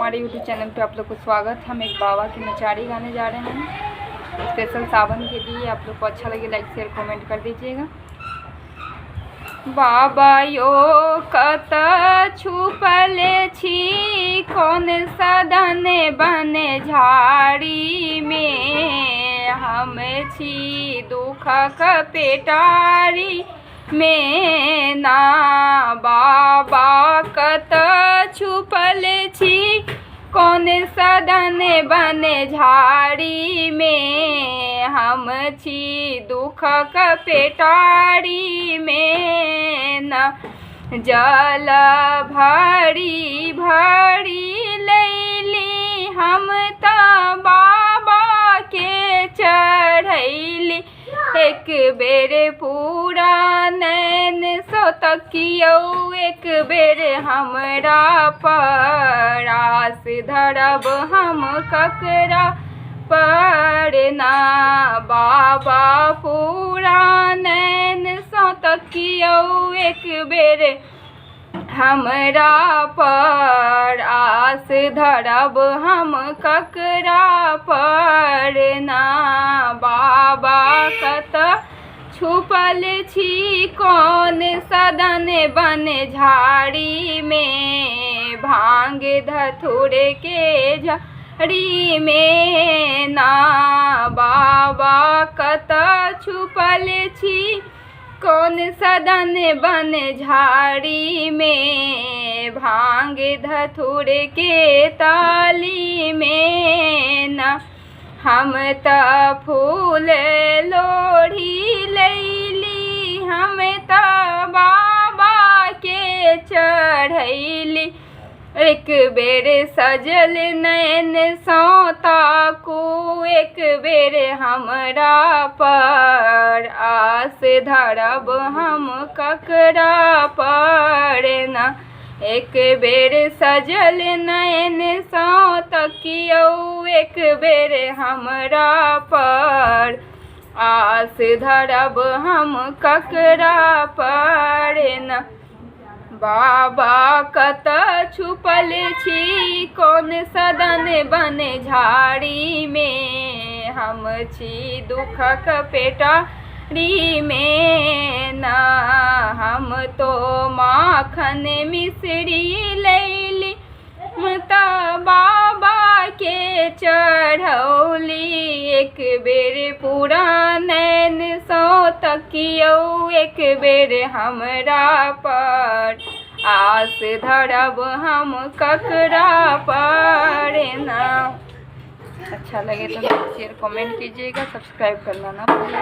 हमारे YouTube channel पे आप लोग को स्वागत। हम एक बाबा की नचारी गाने जा रहे हैं स्पेशल सावन के लिए। आप लोग को अच्छा लगे लाइक शेयर कमेंट कर दीजिएगा। बाबा यो कत छुपल छी कौन सदन बने झाड़ी में, हम छी दुखक पेटारी में ना। बाबा कत छुपल छी कौन सदन बने झाड़ी में, हम छी दुखक पेटारी में न। जल भरी भरी लैली हम त बाबा के चढ़ैली, एक बेर पूरा नैन सो तकियो, एक बेर हमरा पर आस धरब हम ककरा पर ना। बाबा पूरा नैन सो तकियो, एक बेर हमरा पर आस धरब हम ककरा पर ना। बाबा कत छुपल छी कौन सदन बन झाड़ी में, भांग धतूर के झाड़ी में ना। बाबा कत छुपल छी कौन सदन बन झाड़ी में, भांग धतूर के ताली में न। हम त फूल लोढ़ी लैली, हम त बाबा के चढ़ैली, एक बेर सजल नैन सो ताकू, एक बेर हमरा पर आस धरब हम ककरा पर न। एक बेर सजल नैन सो तकियो, एक बेर हमरा पर आस धरब हम ककरा पर न। बाबा कत छुपल छी कौन सदन बने झाड़ी में, हम छी दुखक पेटारी में ना। हम तो माखन मिश्री लैली त बाबा के चढ़ौली, एक बेर पूरा नैन सो तकियो, एक बेर हमरा पर आस धरब हम ककरा पर ना। अच्छा लगे तो शेयर कमेंट कीजिएगा, सब्सक्राइब करना ना भूलिए।